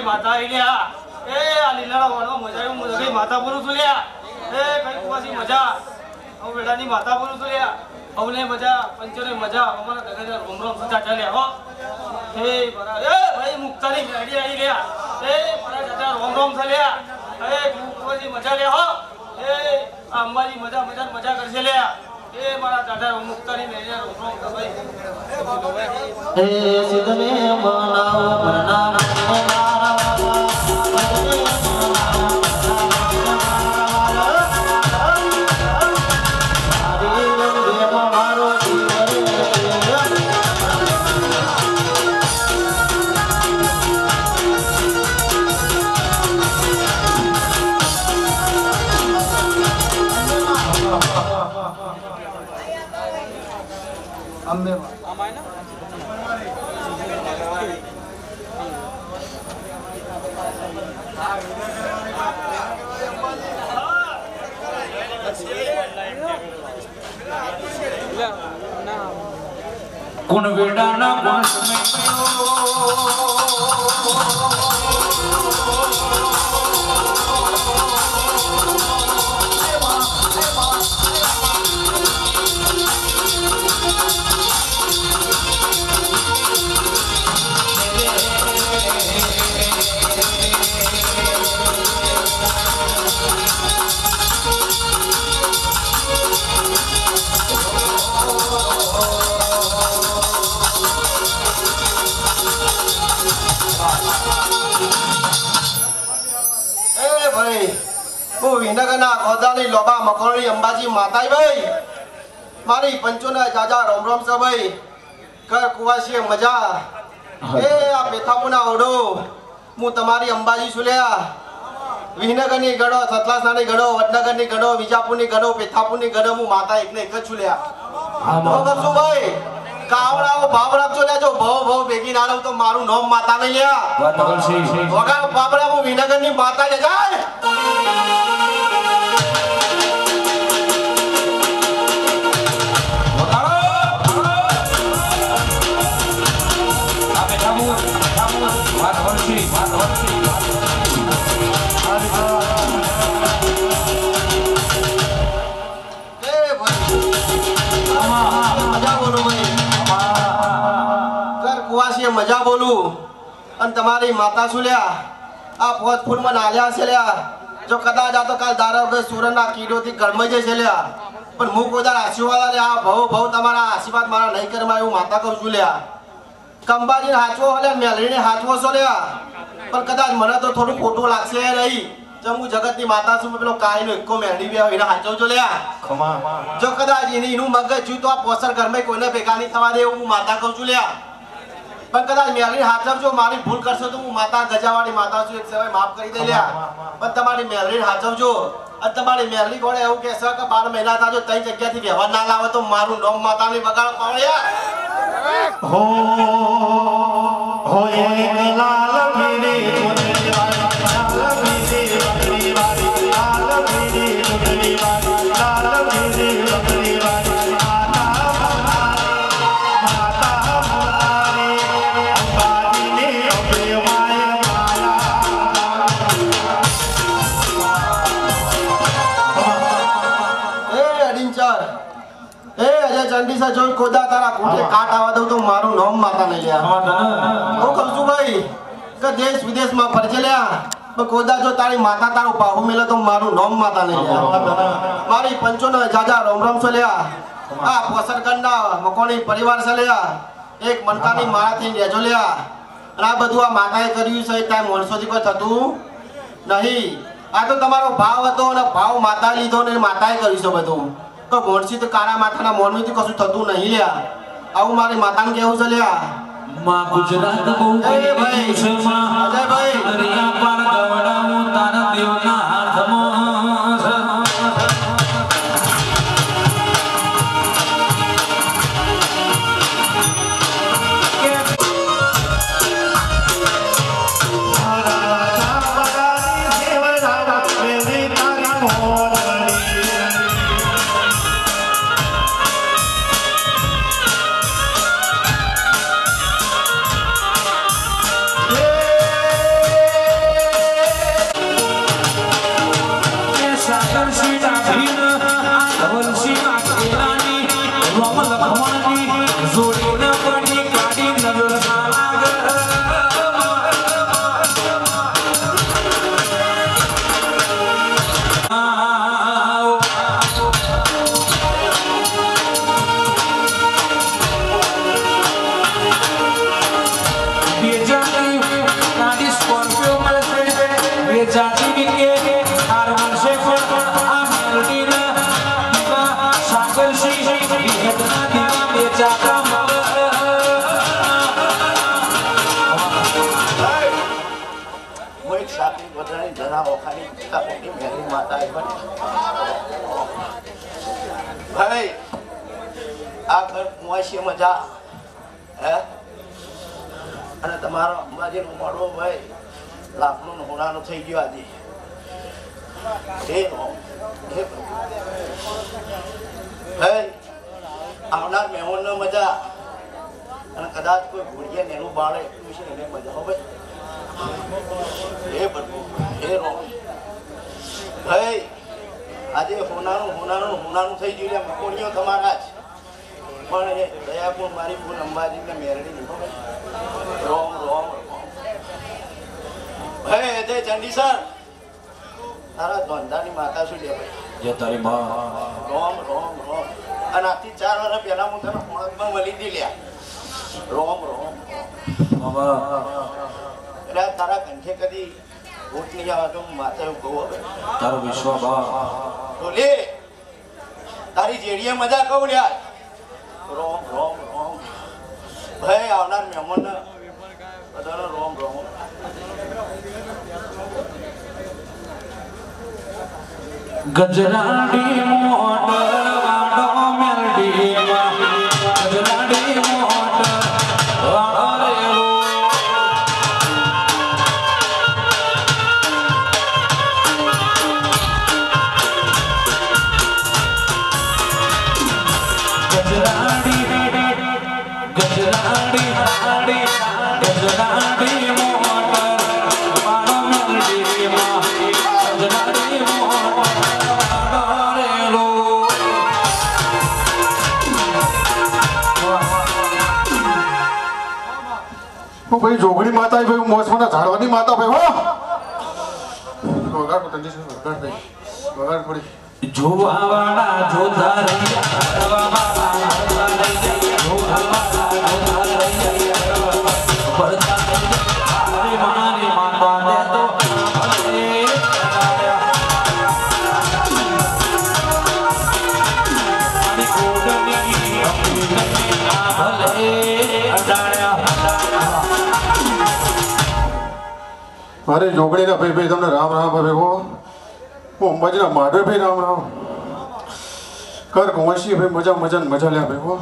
માતા આવી લ્યા એ આ લીલાડા વાળો મજા આવ્યું મજા માતા બોલું છું લ્યા એ કઈ કુવાસી મજા હું બેડાની માતા બોલું છું લ્યા હવને મજા પંચોને મજા અમારા ઘરે રોમ રોમ સચા ચાલ્યા હો એ બરા એ ભાઈ મુક્તાની ગાડી આવી લ્યા એ બરા ચાચા રોમ રોમ ચાલ્યા એ કુવાસી મજા લે હો એ અંબાજી મજા મજા મજા કરશે લ્યા એ મારા ચાચા મુક્તાની ને રોમ રોમ ભાઈ એ સિદ્ધને બનાવો બનાવો कुन वेडाना कुन વિનગરના ખોદાની લોબા મકોણી અંબાજી માતાઈ ભાઈ મારી પંચોના જાજા રોમ રોમ છે ભાઈ કર કુવાસી મજા એ આ પેથાપુના ઓડો હું તમારી અંબાજી સુલ્યા વિનગરની ગણો સતલાસનાની ગણો વડનગરની ગણો વિજાપુરની ગણો પેથાપુરની ગણો હું માતા એકને એક જ સુલ્યા હા કરશું ભાઈ કાવડાઓ ભાવ રાખજો લેજો ભાવ ભાવ ભેગી ના રહું તો મારું નામ માતા નહીં લ્યા વગર બાબડા હું વિનગરની માતા જ જાય મજા બોલું અને તમારી માતા શું લ્યા આ ફોજ ફૂલ માં નાલ્યા છે લ્યા જો કદાચ આ તો કાલ દારા વગર સુરના કીડોથી ગરમાઈ જશે લ્યા પણ હું કોઈ આશીર્વાદ લે આ ભવ ભવ તમારા આશીર્વાદ મારા નહીં કરવા એવું માતા કહું છું લ્યા કંબાજીને હાચવો હલે મેલડીને હાચવો છો લ્યા પણ કદાચ મને તો થોડું ખોટું લાગશે નહીં જો હું જગતની માતા છું પેલો કાયનો એકો મેલડી બે એને હાચવજો લ્યા જો કદાચ એનું મગજ છું તો આ પોસર ઘરમાં કોઈને ભેગા નહીં થવા દે એવું હું માતા કહું છું લ્યા પણ કદાચ મેલડી હાચવજો મારી ભૂલ કરશો તો હું માતા ગજાવાળી માતા છું એક સમય માફ કરી દે લ્યા પણ તમારી મેલડી હાચવજો અને તમારી મેલડી કોણે એવું કહેશે કે 12 મહિના થાજો તઈ જગ્યાથી વ્યવહાર ના લાવે તો મારું નામ માતાની બગાડ પાડો યાર હો લાલ મેરી ચુનરી વાળી લાલ મેરી બકરી વાળી લાલ મેરી ચુનરી વાળી લાલ મેરી બકરી વાળી ચંડી જોઈ ખોદા તારા કુટે કાટ આવા દઉં તો મારું નામ માતા નહીં લ્યા હું કહું છું ભાઈ કે દેશ વિદેશમાં ફરજે લ્યા પણ ખોદા જો તારી માતા તારું પાહુ મેલે તો મારું નામ માતા નહીં લ્યા મારી પંચોને જાજા રોમ રોમ છે લ્યા આ પોસરગંડા મકોણી પરિવાર છે લ્યા એક મનકાની માળાથી રહેજો લ્યા અને આ બધું આ માતાએ કર્યું છે ત્યાં માણસોથી કોઈ થતું નહીં આ તો તમારો ભાવ હતો અને ભાવ માતા લીધો ને માતાએ કર્યું છે બધું તો મોણસી તો કાળા માથાના મોણવીથી કશું થતું નહીં લ્યા આવું મારી માતાને કેવું છે લ્યા માં ગુજરાત બહુ ભાઈ છે માં અજય ભાઈ દરિયા પાર ગવડાવું તારા દેવના હાથમાં મોટી મેરી માતા ભાઈ આ ઘર કુંવાસી મજા હે અને તમારો અંબાજીનો મળવો ભાઈ લાખનો હોનાનો થઈ ગયો આજે આવનાર મહેમાનનો મજા અને કદાચ કોઈ ભૂલીએ ને એનું બાળે એટલું છે એને મજા હો ભાઈ એ બધું એ રો ભાઈ આજે હોનાનું થઈ ગયું મકોણીઓ તમારા જ પણ એ દયાપુર મારી ફૂલ અંબાજી ને મેરડી નહીં રોમ રોમ ભાઈ જય ચંડીસર તારા ધંધાની માતા શું લે ભાઈ જે તારી માં રોમ રોમ રોમ અને આથી 4 વર્ષ પહેલા હું તને હોળકમાં મળી દી લ્યા રોમ રોમ એટલે તારા કંઠે કદી ભૂત નહીં આવે તો માતા એવું કહું હવે તારો વિશ્વ બા તો લે તારી જેડીએ મજા કહું લ્યા રોમ રોમ રોમ ભાઈ આવનાર મહેમાન બધાનો રોમ રોમ ગજરાડી મોટર વાડો મેલડી ગજરાડી મોટર વાડો રેલો ગજરાડી મોટર વાડો મેલડી ગજરાડી ભાઈ જોગણી માતા ભાઈ મોસમાના ઝાડવાની માતા ભાઈ હો વગાડ પોતાની વગાડ ભાઈ વગાડ થોડી જોવાવાળા જોતા મારી માતા તો અરે જોગણીના ભાઈ ભાઈ તમને રામ રામ ભાઈ હો હું અંબાજીના માધવે ભાઈ રામ રામ કર કુંવસી ભાઈ મજા મજા ને મજા લ્યા ભાઈ હો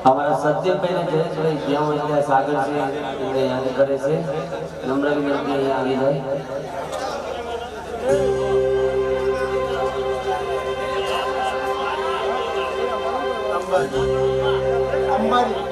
हमारा सत्यभाई ने जयेशभाई ज्યાં હોય ત્યાં સાગર છે એમને યાદ કરે છે નમ્ર વિનંતી અહીંયા આવી જાય અંબાજી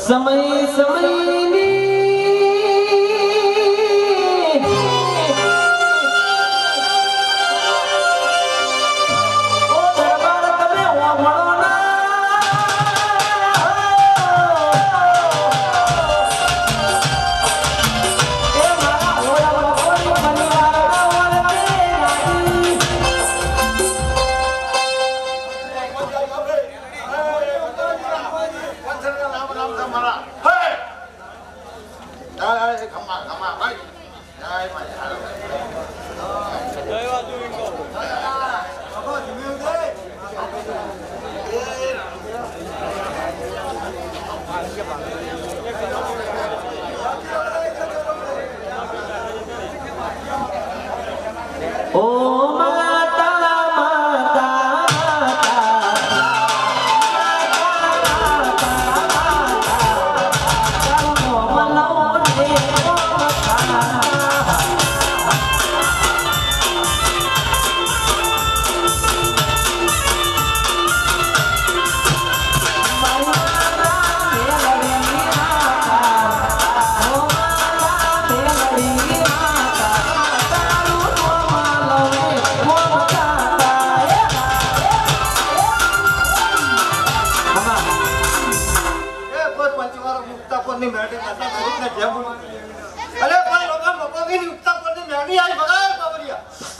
समय समय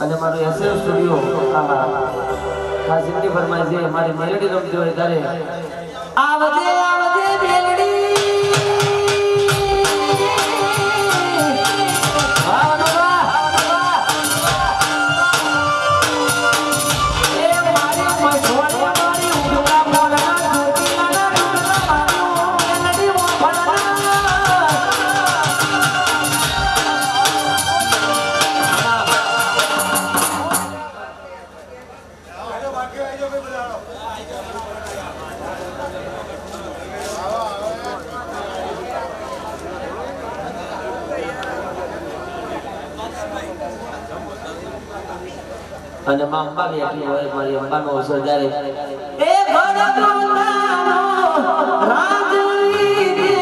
અને મારું એસએમ સ્ટુડિયો ખાસ એટલી ફરમાય છે મારી મેલેડી રમતી હોય ત્યારે આવજે આવજે મેલેડી અને માં અંબા બેઠી હોય મારી અંબાનો અવસર જ્યારે એ ભગવાનનો રાજવી રે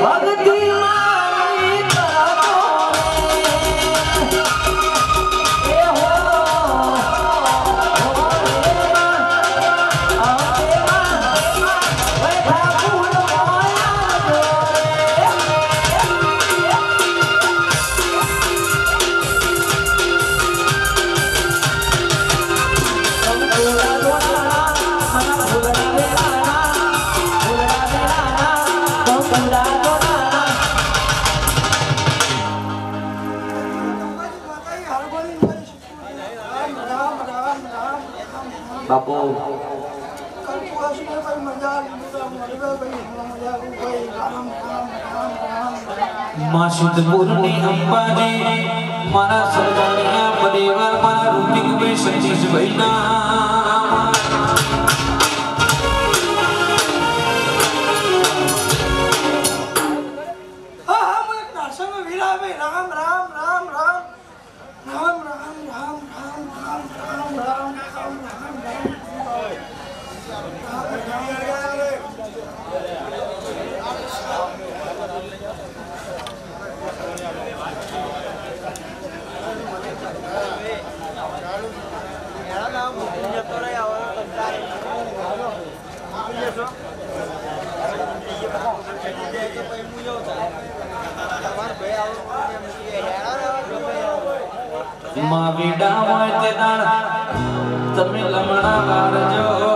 ભક્તિ મારી કરતો એ હો બાપુ માં સિદ્ધપુરની અંબાજી મારા સરદારિયા પરિવાર મારા ઋતિકભાઈ સતીશભાઈના માં વીડા હોય તે દાણ તમે લમણા વારજો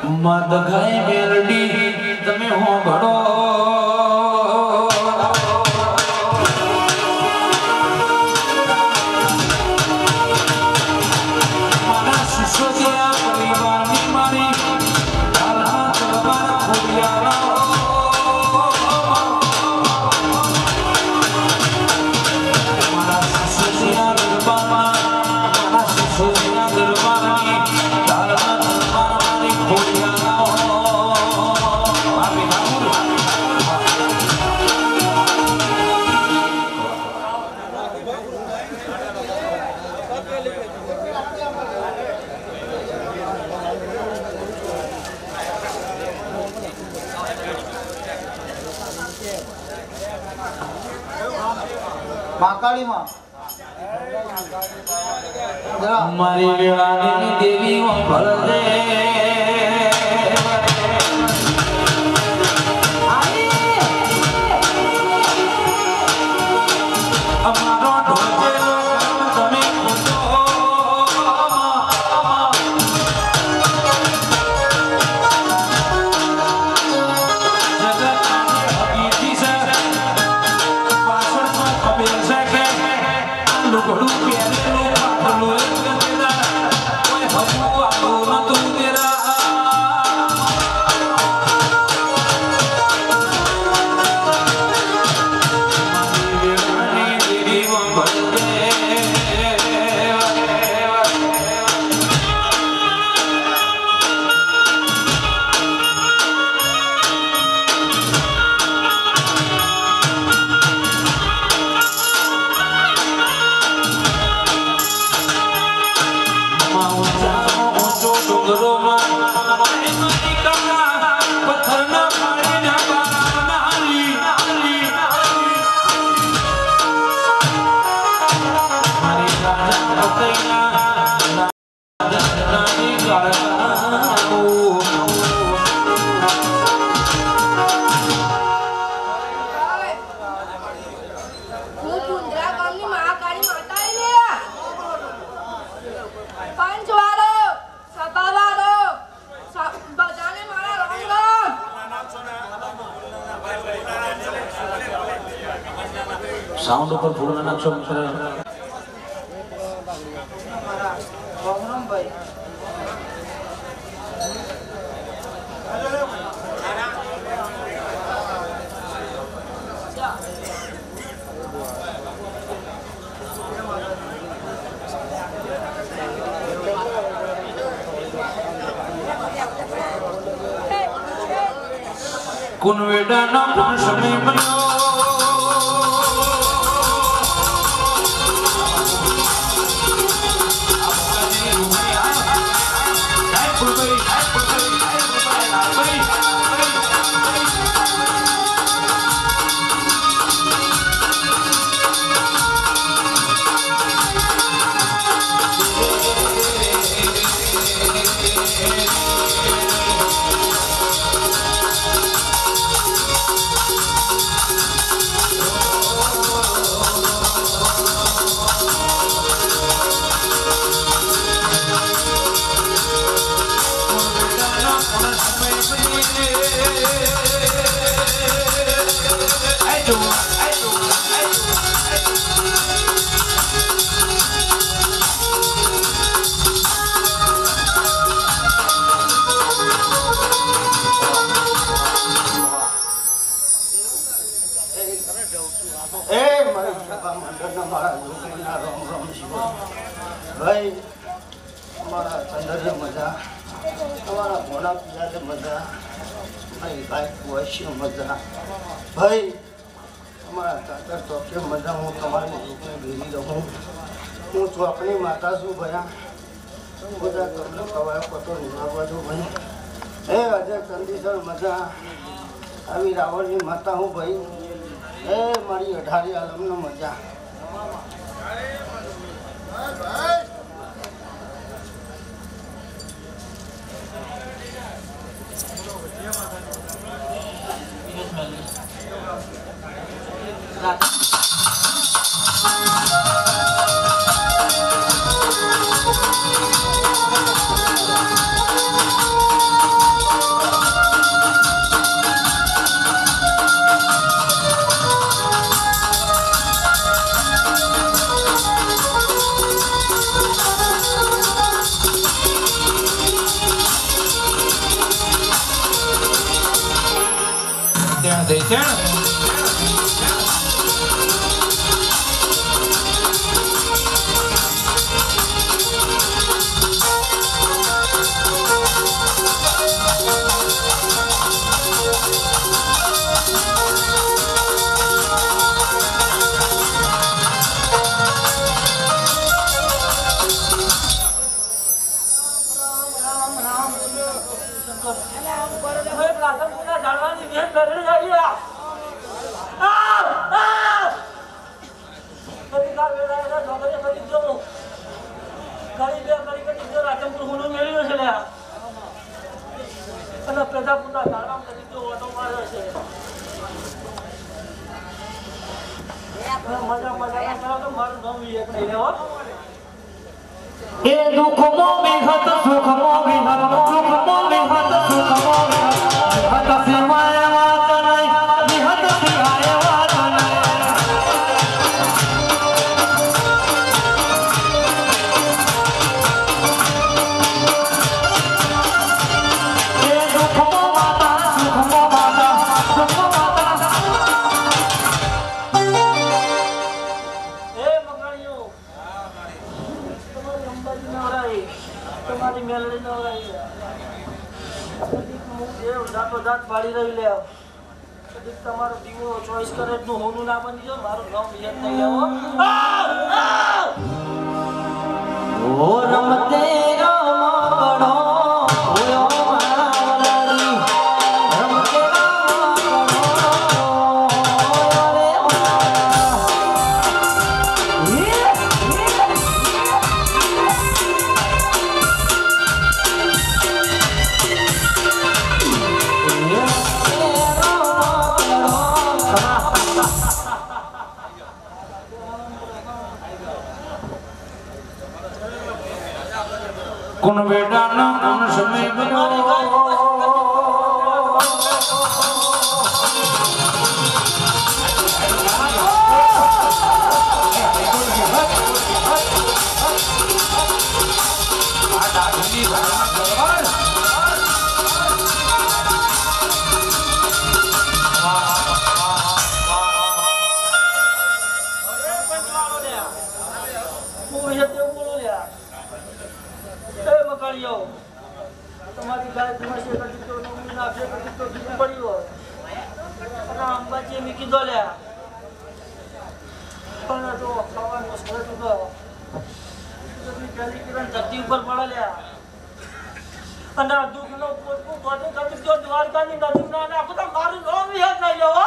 મત ખાઈ મેલડી તમે હો ઘડો મહાકાળીમાં મારી વેળાની દેવી ભળદે અમારો ઢોચેલો તમે ખોટો ઘડું પહેરેલું પાટલું કોઈ હમું આવું નતું તેરા સાઉન્ડ ઉપર ફૂલ નાખશો મિત્ર ભાઈ કુનવેડાનો પણ સમય બન્યો ભાઈ અમારા ચંદ્રને મજા અમારા ભોળા પિયાને મજા મારી ભાઈ કુવાશીઓ મજા ભાઈ અમારા કાતર ચોકે મજા હું તમારી રૂપને ભેરી રહું હું ચોકની માતા છું ભયા બધા તમને કવાય પતો નિભાવવા છું ભાઈ હે અજય ચંદીસર મજા આવી રાવણની માતા હું ભાઈ હે મારી અઢારી આલમનો મજા મજા મજા કરો તો મારું નામ એક નહીં લેવો એ દુઃખમો વિહત સુખમો વિહત સુખમો વિહત સુખમો વિહત સિવાય વાત નહીં વિહત સિવાય વાત નહીં એ દુઃખમો માતા સુખમો માતા સુખમો માતા એ મગણીઓ તમારી અંબાજી નવરાઈ તમારી મેલડી નવરાઈ એ જાતો જાત પાડી રહી લે કદી તમારો દીવો ચોઈસ કરે નું હોનું ના બની જો મારું નામ યાદ નહીં લેવો ઓ રમતે રમકડો ઓયો માવલડી રમતે રમકડો ઓરે कुन बेटा न कुन समय बनो તમારી ગાય ભેંસ છે કદી તો નમૂના નાખે કદી તો બીજું પડ્યું હોય અને અંબાજી મેં કીધો લ્યા પણ જો ખાવાનું સરસ હતો કદી પહેલી કિરણ ધરતી ઉપર પડે લ્યા અને આ દુઃખનો પોટકું કાઢી કદી તો દ્વારકાની નદીમાં નાખો તો મારું નામ યાદ નહીં લેવો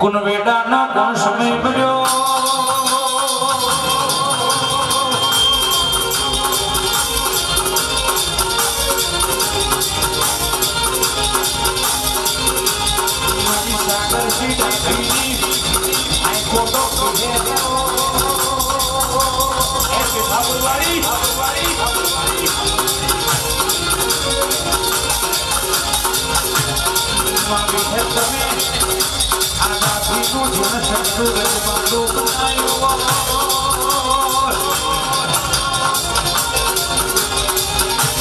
कुन बेटा न कुन समय बनो सागर सी डाबीनी आई फोटो तुझे ऐसे साबुवाड़ी मांगे है तुम्हें आजादी को जुन शत्रु रजमानो बनायो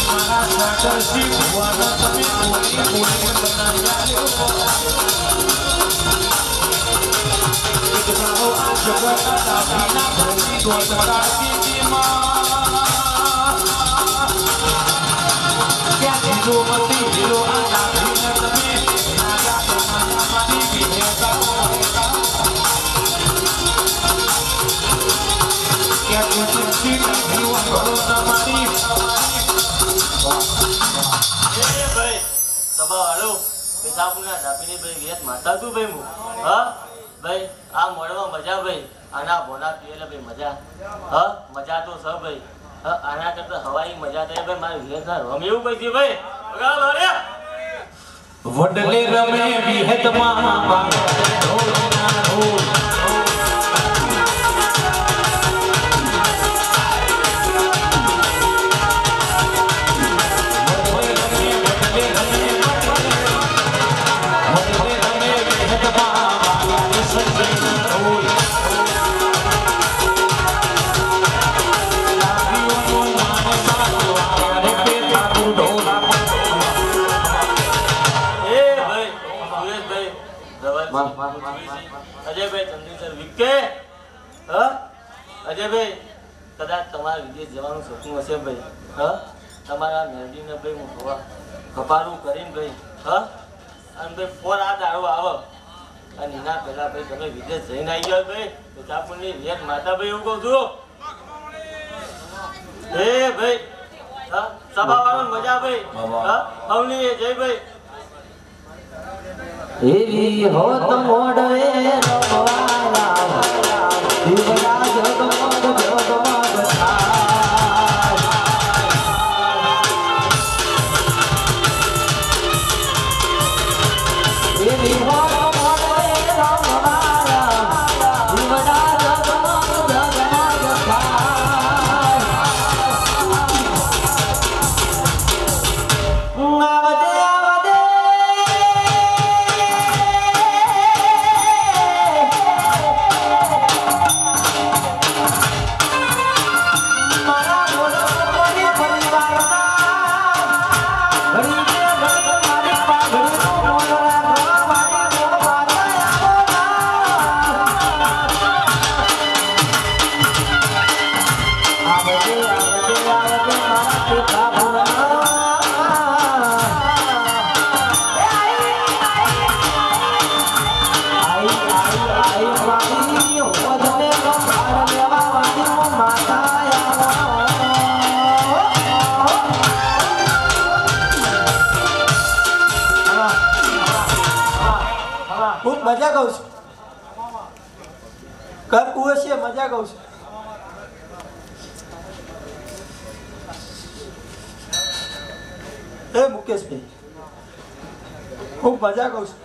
मारा सागर सी भुवाना तुम्हें कोई कोई बनाया एक जाओ आज बता दाबीना भरती गोदरा की मां क्या दिलो मती दिलो आजादी तुम्हें आजा तुम्हारा मनी भी है क्या कुछ सी नहीं वालो नमनी એ ભાઈ સભા હાલો પેશાબના ડાબીની ભાઈ વેત માતા તું ભાઈ હું હા ભાઈ આ મોડમાં મજા ભાઈ આના ભોના પીએલે ભાઈ મજા હા મજા તો સ ભાઈ હા આના કરતા હવાઈ મજા થાય ભાઈ મારી વેતના રમ એવું કઈ થી ભાઈ બગાડ રે वडले रमे विहत मां बागते ढोलना ढोल અજયભાઈ ચંદ્રેશ્વર વિકે હા અજયભાઈ કદાચ તમારા વિદેશ જવાનું સપનું હશે ભાઈ હા તમારા મેરડીને ભાઈ હું હવા કપારું કરીને ભાઈ હા અને ભાઈ ફોર આ દાડો આવો અને એના પહેલા ભાઈ તમે વિદેશ જઈને આવી ગયા ભાઈ તો ચાપુની વેત માતા ભાઈ એવું કહું છું એ ભાઈ હા સભા વાળો મજા ભાઈ હા અવની જય ભાઈ એવી હોત મોડવે રમવાના દીવડા જગમગ જગમગ એવી હોત મોડવે રમવાના દીવડા જગમગ મજા કહું છું ઘર કુએ છે મજા કહું છું એ મુકેશભાઈ ખૂબ મજા કહું છું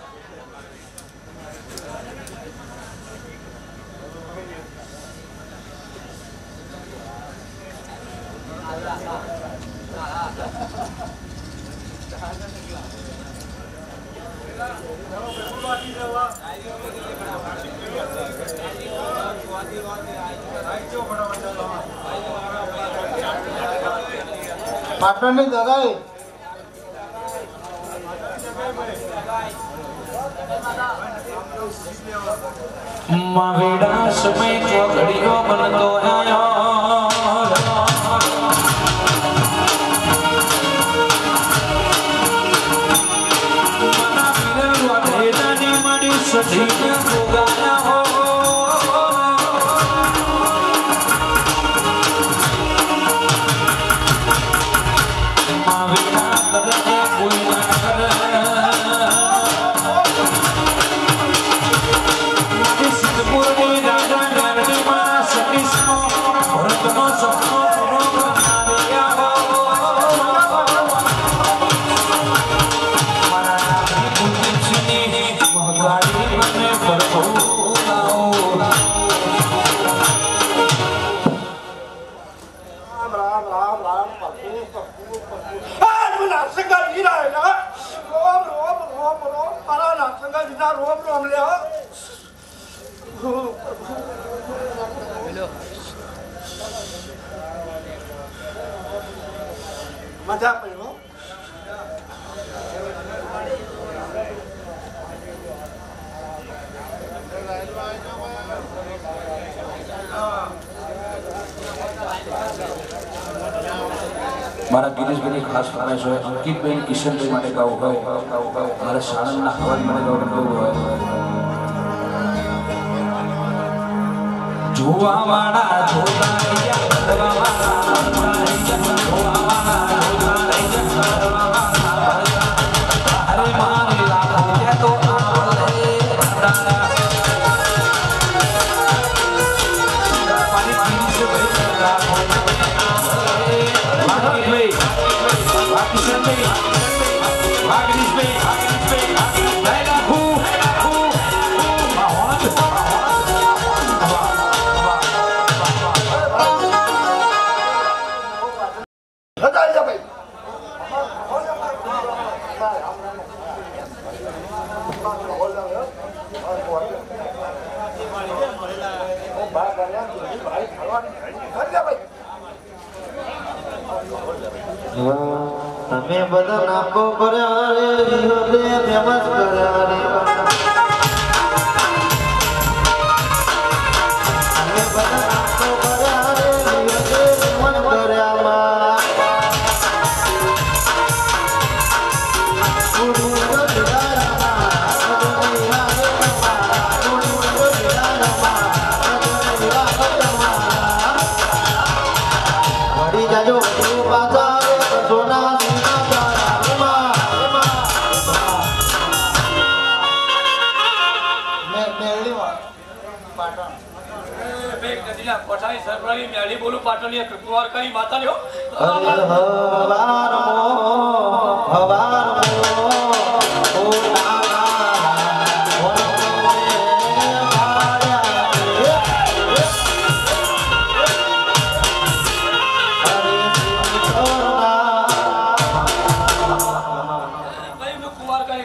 પાટણની દગાઈ મવેડા સમય ચોકડીઓ બનતો આયો મના પીર વાડેની માડી સજીને ભોગાયા હો મવેડા કરે કોઈ ના કરે મજા પડી હો મારા ગિરીશભાઈની ખાસ ફરમાઈશ હોય અંકિતભાઈ કિશનભાઈ માટે ગાવું હોય મારા સાણંદના હવાન માટે ગાવું હોય જોવા વાળા જોતા રહ્યા કરવા વાળા જોવા વાળા જોતા રહ્યા કરવા વાળા અરે મારી લાખો તો આલે મારી ગિરીશભાઈ લાખો તમે બધા નાકો કર્યા રે હૃદય ફેમસ કર્યા રે તમે બધા નાકો કર્યા રે હૃદય ફેમસ કર્યા માં વડી જાજો પાછા સોના સોના તારા બે નદીના કોઠાની સરવાળી મેળી બોલું પાટણની કુંવાર કરી માતા લ્યો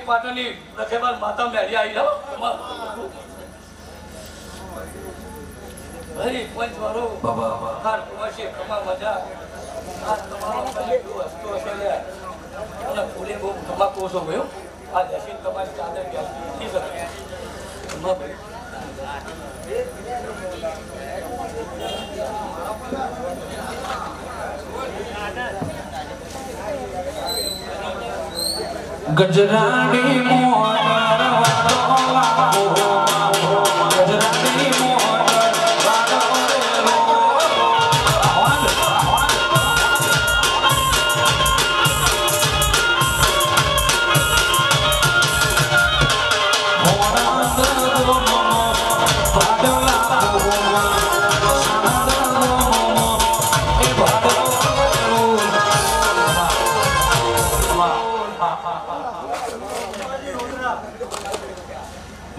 પાટણની રખેબાર માતા મેળી આવી જાઓ ભાઈ પંચવારો બાબા હાર કુવાશે કમા મજા આ તમારો વસ્તુ હશે લે અને પૂરે બહુ કમા કોસો ગયો આ દશિન તમારી ચાદર વ્યાપી શકે કમા ભાઈ गजरानी मोहन गजरानी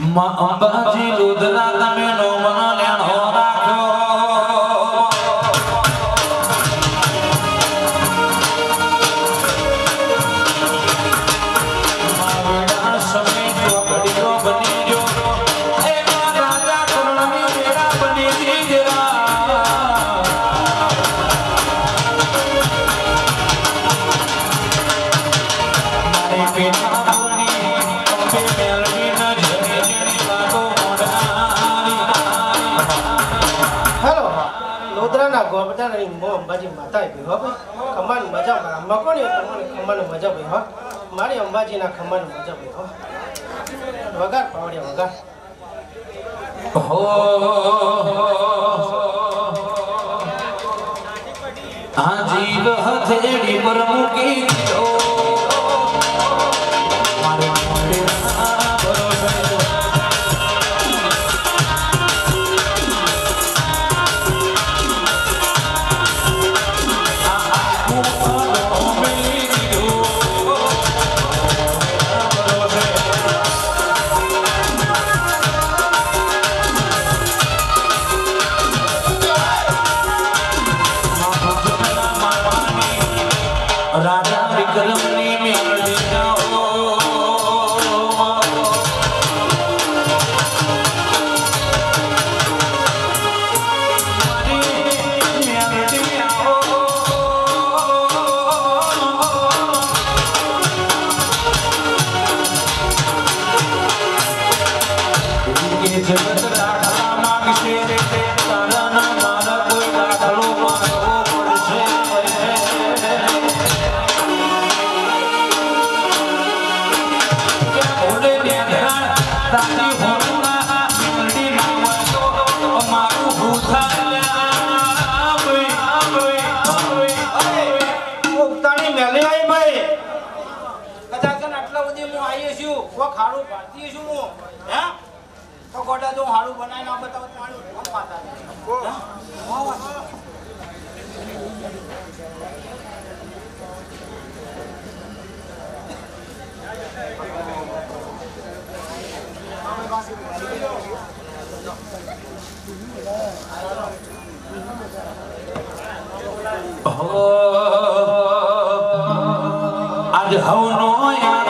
અંબાજી રુદ્રા તમે નો મનો લેણો રાખ્યો માવેડા સમય જો ઘડીઓ બની જો એક રાજા કરુણની મેળા બની દીજરા મારી પેટા બોલી અંબે મેળવી ન લોધરાના ગોબડાની મો અંબાજી માતા ભી હો ભાઈ ખમાન મજા મકોની ખમાન મજા ભાઈ હો મારી અંબાજીના ખમાન મજા ભાઈ હો વગાર પાવડિયા વગાર હાજી હથેળી પર મૂકી દો મારે રાજા વિક્રમની મેળવી જાઓ જગત દાખલા માગશે તારા ના મારા કોઈ દાખલો માંગવો પડશે ખાડું પાડતી છું હું હે તો ગોડા જો હાડું બનાવી ના બતાવ પાણી પાતા आज हवनो याद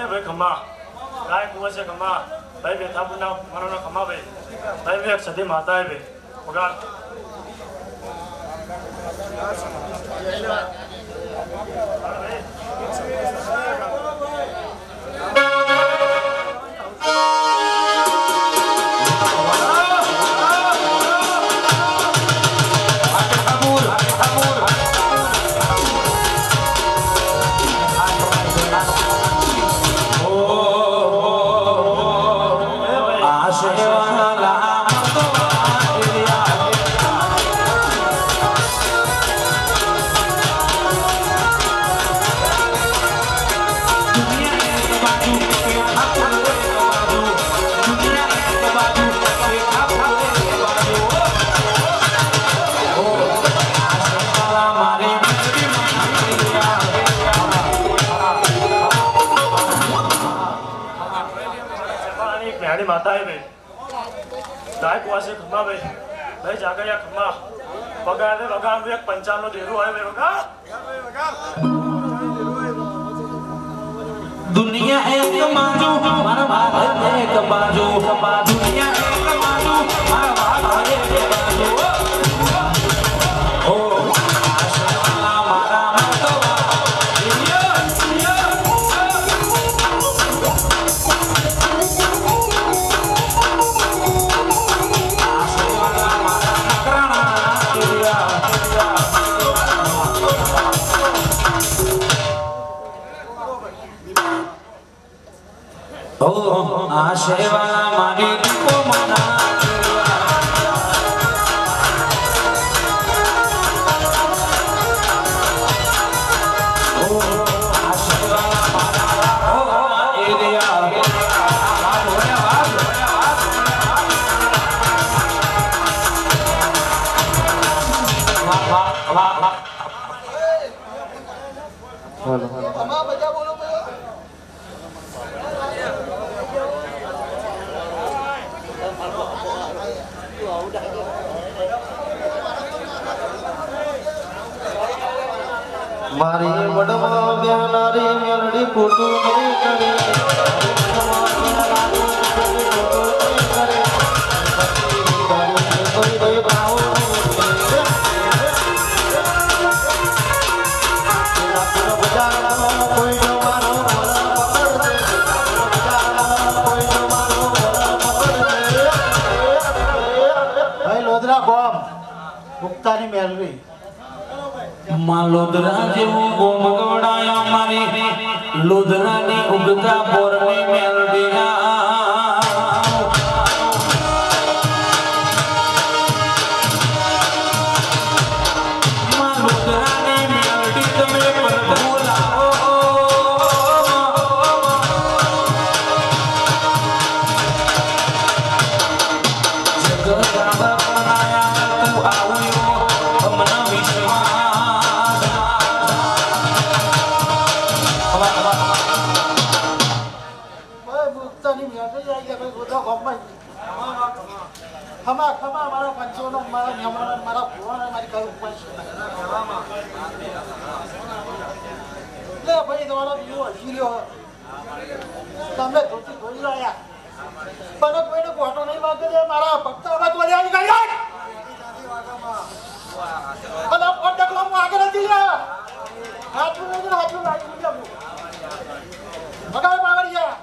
भाई खम्मा गाय कुआं से खम्मा भाई बेटा बुना मनो खम्मा भाई भाई भी एक सदी माता है भाई पगार भाई વેળાની માતા આવે ગાય કુવાસે ખમ્મા ભાઈ ભાઈ જાગરિયા ખમ્મા વગાડે વગાડ એક 55 નો દેરું આવે વગા दुनिया एक बाजू मारा भारत एक बाजू दुनिया एक बाजू मारा भारत एक बाजू ओ आशा मारा मतवा आशेवाला मारी को मना ओ आशेवाला मारा ओ एरिया મારી વડમાં બેહનારી મેલડી ખોટું નહીં કરે લોધરા ગોમ મુક્તાની મેલરી લોધરા જેવું ગોમ ગવડાયા મારી લોધરાની ઉગતા પોરની મેલડીના લોધરાની મેલડી તમે પ્રભુ લાવો જગત બનાયા તું આવ્યો હમણાં વિશ્વાસ ખમા ખમા મારા પંચોનો મારા નિયમનો મારા ભુવનો મારી કઈ ઉપાય છે લે ભાઈ તમારો દીવો હસી રહ્યો તમે ધોતી ધોઈ રહ્યા પણ કોઈને ફોટો નહીં વાગે છે મારા ભક્તો અવાજ વળી આવી ગઈ અને ફોટો ડકલો હું આગળ નથી લ્યા હાથું નહીં હાથું લાગી ગયું વગાડ પાવડિયા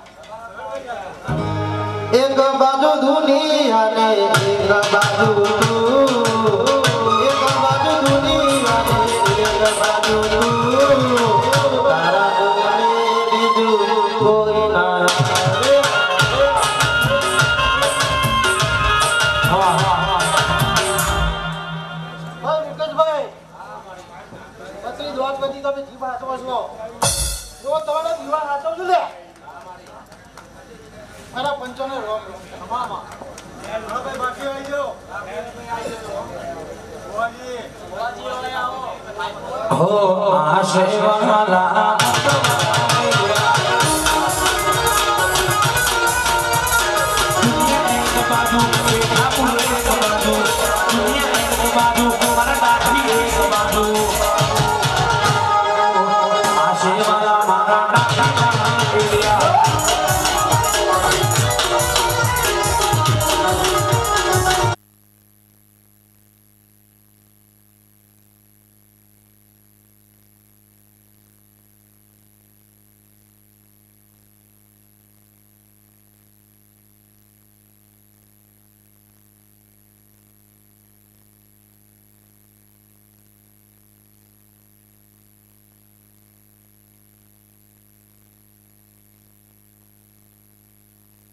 એક બાજુ દુનિયા ને એક બાજુ તું એક બાજુ દુનિયા ને એક બાજુ તું તારા મને બીજું કોઈ ના મુકેશભાઈ પત્રી દોત બધી તમે જીવ હાથો છો જો તમારે દીવા હાથો છો લે મારા પંચોને રોમ તમામા ભાઈ બાકી આવી ગયો हो आशेवाला